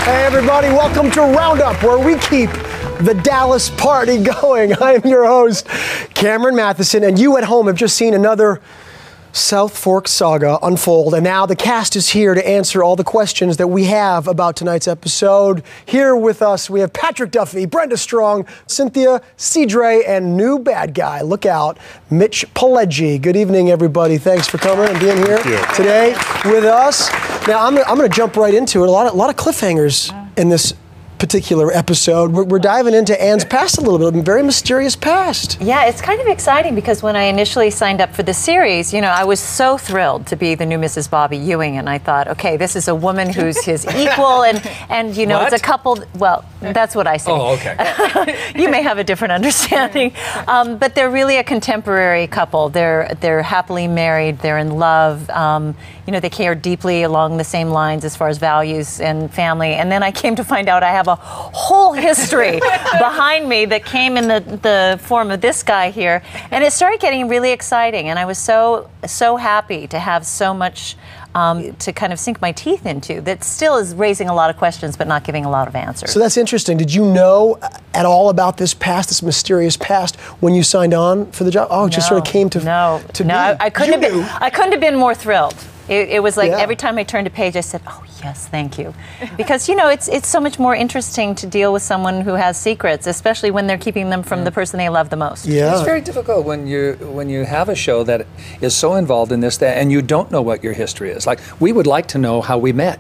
Hey everybody, welcome to Roundup, where we keep the Dallas party going. I'm your host, Cameron Matheson, and you at home have just seen another South Fork saga unfold, and now the cast is here to answer all the questions that we have about tonight's episode. Here with us, we have Patrick Duffy, Brenda Strong, Cynthia Cedre, and new bad guy, look out, Mitch Pileggi. Good evening, everybody. Thanks for coming and being here today with us. Now, I'm going to jump right into it. A lot of cliffhangers in this particular episode. We're diving into Anne's past a little bit, a very mysterious past. Yeah, it's kind of exciting because when I initially signed up for the series, you know, I was so thrilled to be the new Mrs. Bobby Ewing, and I thought, okay, this is a woman who's his equal, and you know, it's a couple. Well, that's what I say. Oh, okay. You may have a different understanding, but they're really a contemporary couple. They're happily married. They're in love. You know, they care deeply along the same lines as far as values and family. And then I came to find out I have a whole history behind me that came in the form of this guy here. And it started getting really exciting. And I was so happy to have so much to kind of sink my teeth into that still is raising a lot of questions but not giving a lot of answers. So that's interesting. Did you know at all about this past, this mysterious past, when you signed on for the job? Oh, it just sort of came to be. I couldn't have been more thrilled. It was like every time I turned a page, I said, oh, yes, thank you. Because, you know, it's so much more interesting to deal with someone who has secrets, especially when they're keeping them from the person they love the most. Yeah. It's very difficult when you have a show that is so involved in this and you don't know what your history is. Like, we would like to know how we met.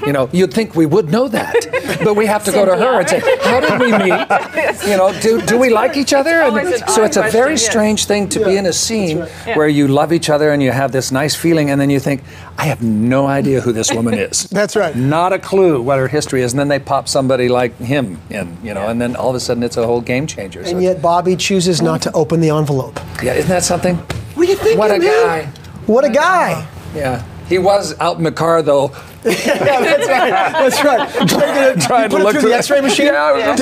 You know, you'd think we would know that, but we have to go to her and say, how did we meet? You know, do we like each other? And so it's a very strange thing to be in a scene where you love each other and you have this nice feeling, and then you think, I have no idea who this woman is. That's right. Not a clue what her history is, and then they pop somebody like him in, you know, and then all of a sudden it's a whole game changer. And yet Bobby chooses not to open the envelope. Yeah, isn't that something? What do you think? What a guy. What a guy. Yeah. He was out in the car, though. Yeah, that's right. That's right. Trying to look through the X-ray machine. Yeah,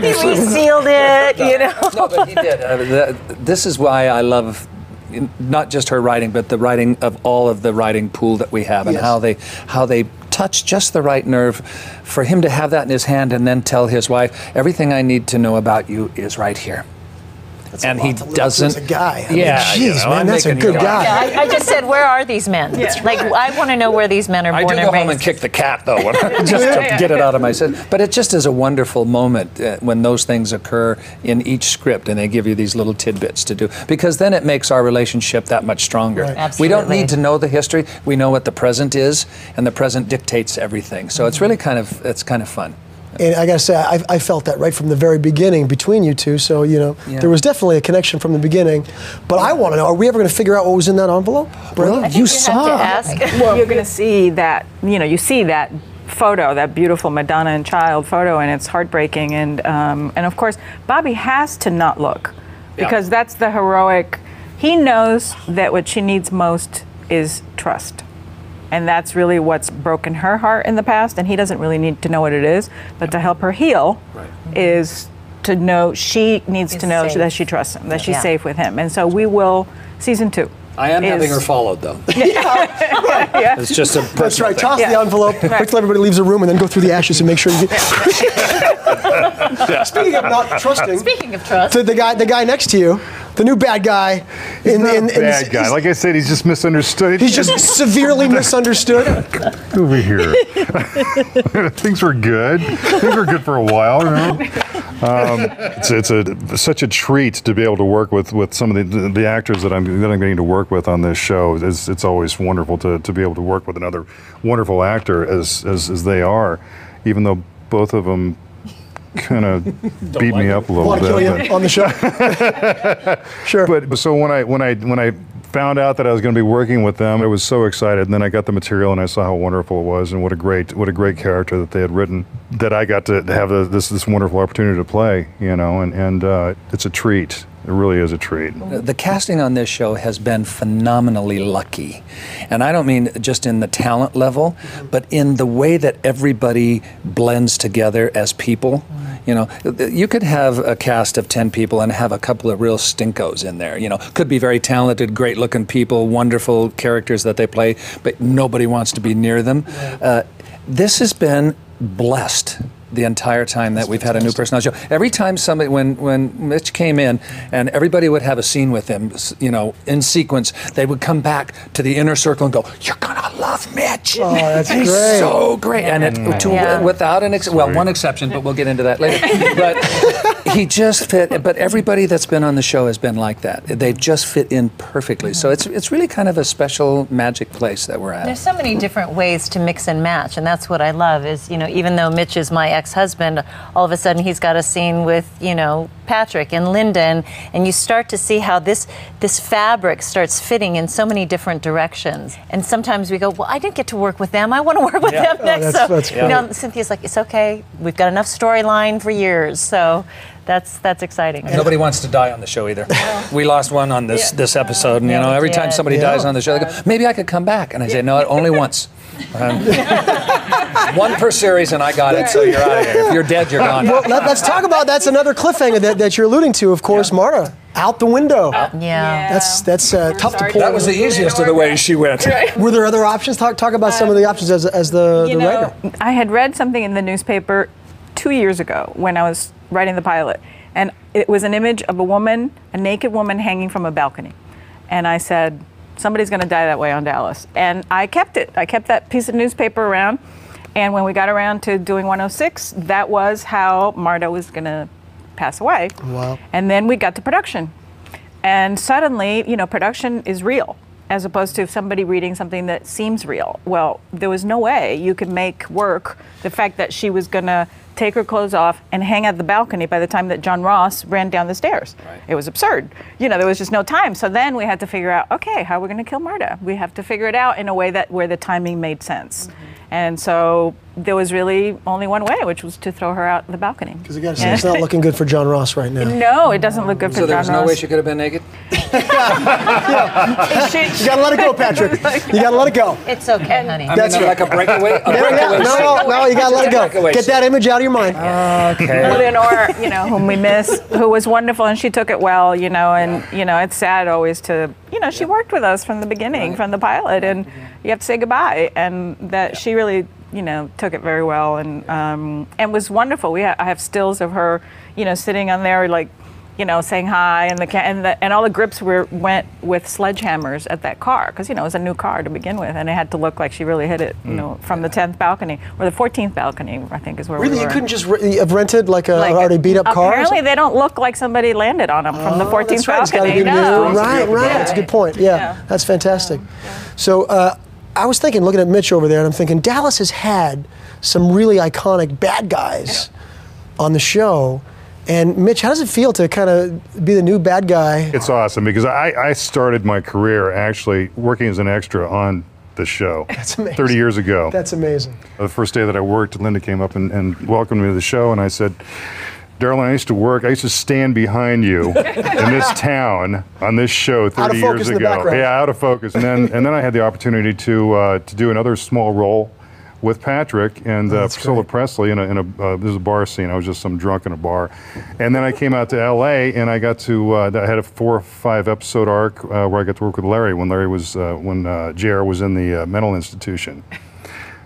He resealed it, you know. No, but he did. This is why I love not just her writing, but the writing of all of the writing pool that we have, and how they touch just the right nerve for him to have that in his hand and then tell his wife, everything I need to know about you is right here. And he doesn't. As a guy. Jeez, man, that's a good guy. Yeah, I just said, where are these men? Like, I want to know where these men are born and raised. I do go home and kick the cat, though, just to get it out of my system. But it just is a wonderful moment when those things occur in each script, and they give you these little tidbits to do, because then it makes our relationship that much stronger. Right. We don't need to know the history. We know what the present is, and the present dictates everything. So it's really kind of fun. And I gotta say, I felt that right from the very beginning between you two. So, you know, there was definitely a connection from the beginning. But I want to know, are we ever going to figure out what was in that envelope? Well, you saw. Well, you're going to see that, you know, you see that photo, that beautiful Madonna and child photo, and it's heartbreaking. And of course, Bobby has to not look, because that's the heroic. He knows that what she needs most is trust. And that's really what's broken her heart in the past, and he doesn't really need to know what it is, but to help her heal is to know, she needs to know that she trusts him, that she's safe with him. And so we will, season 2. I am having her followed, though. It's just a personal That's right. thing. Toss the envelope, wait till everybody leaves the room, and then go through the ashes and make sure you get... Speaking of not trusting... Speaking of trust... The guy next to you, the new bad guy... bad guy. Like I said, he's just misunderstood. He's just severely misunderstood. Over here. Things were good. Things were good for a while, you know? It's such a treat to be able to work with some of the actors that I'm getting to work with on this show. It's always wonderful to be able to work with another wonderful actor as they are, even though both of them kind of beat me up a little bit. Kill you on the show. Sure. But so when I found out that I was going to be working with them, I was so excited. And then I got the material and I saw how wonderful it was, and what a great character that they had written, that I got to have this wonderful opportunity to play. You know, and it's a treat. It really is a treat. The casting on this show has been phenomenally lucky. And I don't mean just in the talent level, but in the way that everybody blends together as people. You know, you could have a cast of 10 people and have a couple of real stinkos in there. You know, could be very talented, great-looking people, wonderful characters that they play, but nobody wants to be near them. This has been blessed the entire time that we've had a new person on the show. Every time somebody, when Mitch came in and everybody would have a scene with him, you know, in sequence, they would come back to the inner circle and go, "You're gonna love Mitch. Oh, that's He's great. so great." And without an one exception, but we'll get into that later. But he just fit. But everybody that's been on the show has been like that. They've just fit in perfectly. So it's really kind of a special magic place that we're at. There's so many different ways to mix and match, and that's what I love. Is, you know, even though Mitch is my ex-husband, all of a sudden he's got a scene with, you know, Patrick and Lyndon, and you start to see how this fabric starts fitting in so many different directions. And sometimes we go, well, I didn't get to work with them. I want to work with them next. That's You know, Cynthia's like, it's okay. We've got enough storyline for years. So that's exciting. Nobody wants to die on the show either. We lost one on this episode, and you know, every time somebody dies on the show, they go, maybe I could come back, and I say, no, only once. One per series, and I got it, so you're out of here. If you're dead, you're gone. Well, let's talk about, that's another cliffhanger that you're alluding to, of course, Marta. Out the window. That's tough to pull. That was the easiest of the ways she went. Were there other options? Talk about some of the options as the writer. I had read something in the newspaper 2 years ago when I was writing the pilot, and it was an image of a naked woman hanging from a balcony. And I said, somebody's going to die that way on Dallas. And I kept it. I kept that piece of newspaper around. And when we got around to doing 106, that was how Marta was going to pass away. Wow. And then we got to production. And suddenly, you know, production is real, as opposed to somebody reading something that seems real. Well, there was no way you could make work the fact that she was going to take her clothes off and hang at the balcony by the time that John Ross ran down the stairs. Right. It was absurd. You know, there was just no time. So then we had to figure out, okay, how are we going to kill Marta? We have to figure it out in a way where the timing made sense. Mm-hmm. And so there was really only one way, which was to throw her out the balcony. Because again, it's not looking good for John Ross right now. No, it doesn't look good for John Ross. So there was no way she could have been naked? You gotta let it go, Patrick. You gotta let it go. It's okay, honey. That's like a breakaway? No, you gotta let it go. Get that image out of your mind. Okay. Leonore, you know, whom we miss, who was wonderful, and she took it well, you know, and, you know, it's sad always to, you know, she worked with us from the beginning, from the pilot, and you have to say goodbye, and that she really, you know, took it very well, and was wonderful. I have stills of her, you know, sitting on there, like, you know, saying hi, and all the grips went with sledgehammers at that car, because, you know, it was a new car to begin with, and it had to look like she really hit it, you know, from the 10th balcony, or the 14th balcony, I think is where we were. Really, you couldn't just have rented like a already beat up car? Apparently, they don't look like somebody landed on them from the 14th balcony. Right, that's a good point. Yeah, that's fantastic. So I was thinking, looking at Mitch over there, and I'm thinking, Dallas has had some really iconic bad guys on the show. And Mitch, how does it feel to kind of be the new bad guy? It's awesome because I started my career actually working as an extra on the show. That's amazing. 30 years ago. That's amazing. The first day that I worked, Linda came up and welcomed me to the show, and I said, Darylyn, I used to stand behind you in this town on this show 30 years ago. Yeah, out of focus. And then I had the opportunity to do another small role with Patrick and Priscilla Presley there's a bar scene. I was just some drunk in a bar. And then I came out to LA and I got to, I had a 4 or 5 episode arc where I got to work with Larry when JR was in the mental institution.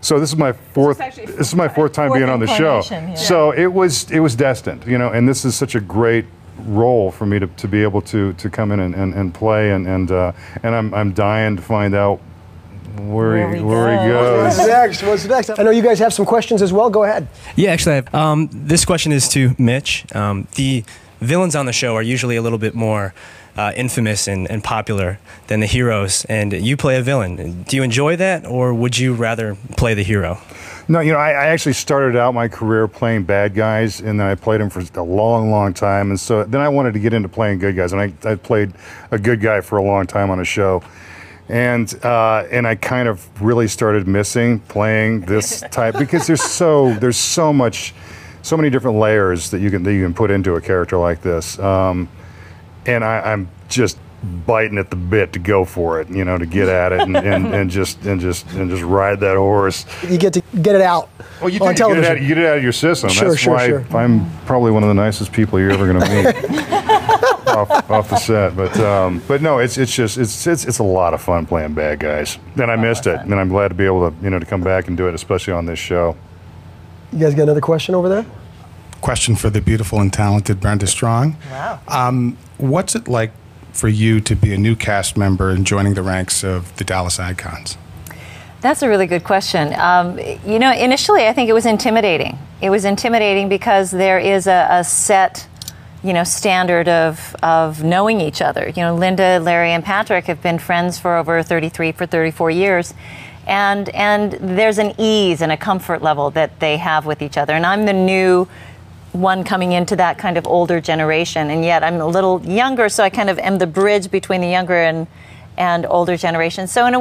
So this is my fourth time being on the show. Yeah. So it was destined, you know, and this is such a great role for me to be able to come in and play and I'm dying to find out where he goes. What's next? I know you guys have some questions as well. Go ahead. Yeah, actually, I have. This question is to Mitch. The villains on the show are usually a little bit more infamous and popular than the heroes, and you play a villain. Do you enjoy that, or would you rather play the hero? No, you know, I actually started out my career playing bad guys, and then I played them for a long, long time, and so then I wanted to get into playing good guys, and I played a good guy for a long time on a show. And I kind of really started missing playing this type because there's so many different layers that you can put into a character like this, and I'm just biting at the bit to go for it, you know, to get at it and just ride that horse. You get to get it out. Well, you on television. You get it out of your system. Sure, That's why I'm probably one of the nicest people you're ever going to meet. off the set, but no, it's a lot of fun playing bad guys. And I missed it, and I'm glad to be able to to come back and do it, especially on this show. You guys got another question over there? Question for the beautiful and talented Brenda Strong. Wow. What's it like for you to be a new cast member and joining the ranks of the Dallas Icons? That's a really good question. You know, initially I think it was intimidating. It was intimidating because there is a set, you know, standard of knowing each other. You know, Linda, Larry, and Patrick have been friends for over 34 years. And there's an ease and a comfort level that they have with each other. And I'm the new one coming into that kind of older generation, and yet I'm a little younger, so I kind of am the bridge between the younger and older generation. So in a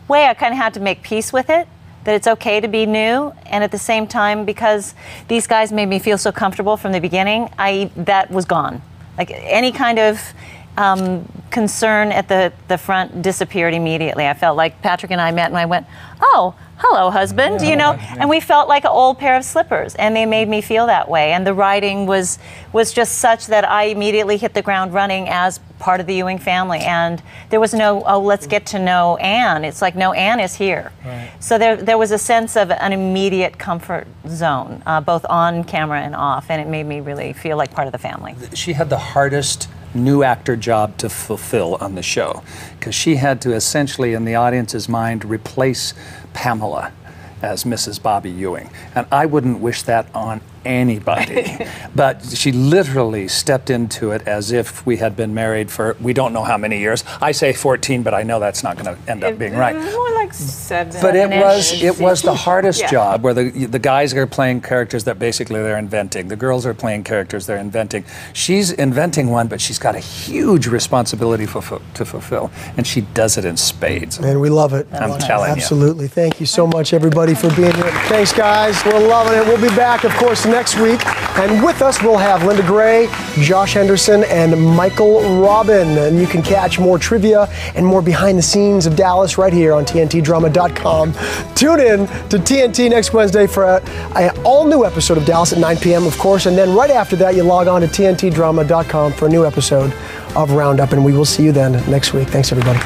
way, I kind of had to make peace with it, that it's okay to be new, and at the same time, because these guys made me feel so comfortable from the beginning, that was gone. Like any kind of concern at the front disappeared immediately. I felt like Patrick and I met and I went, oh, hello, husband, you know, and we felt like an old pair of slippers, and they made me feel that way. And the writing was just such that I immediately hit the ground running as part of the Ewing family. And there was no, oh, let's get to know Anne. It's like, no, Anne is here. Right. So there was a sense of an immediate comfort zone, both on camera and off, and it made me really feel like part of the family. She had the hardest new actor job to fulfill on the show, because she had to essentially, in the audience's mind, replace Pamela as Mrs. Bobby Ewing. And I wouldn't wish that on anybody. But she literally stepped into it as if we had been married for, we don't know how many years. I say 14, but I know that's not going to end up being right. More like 7. But it was the hardest job, where the guys are playing characters that basically they're inventing. The girls are playing characters they're inventing. She's inventing one, but she's got a huge responsibility to fulfill, and she does it in spades. And we love it. I'm telling you. Absolutely. Thank you so much, everybody, for being here. Thanks, guys. We're loving it. We'll be back, of course, next week. And with us, we'll have Linda Gray, Josh Henderson, and Michael Robin. And you can catch more trivia and more behind the scenes of Dallas right here on TNTdrama.com. Tune in to TNT next Wednesday for an all-new episode of Dallas at 9 p.m., of course. And then right after that, you log on to TNTdrama.com for a new episode of Roundup. And we will see you then next week. Thanks, everybody.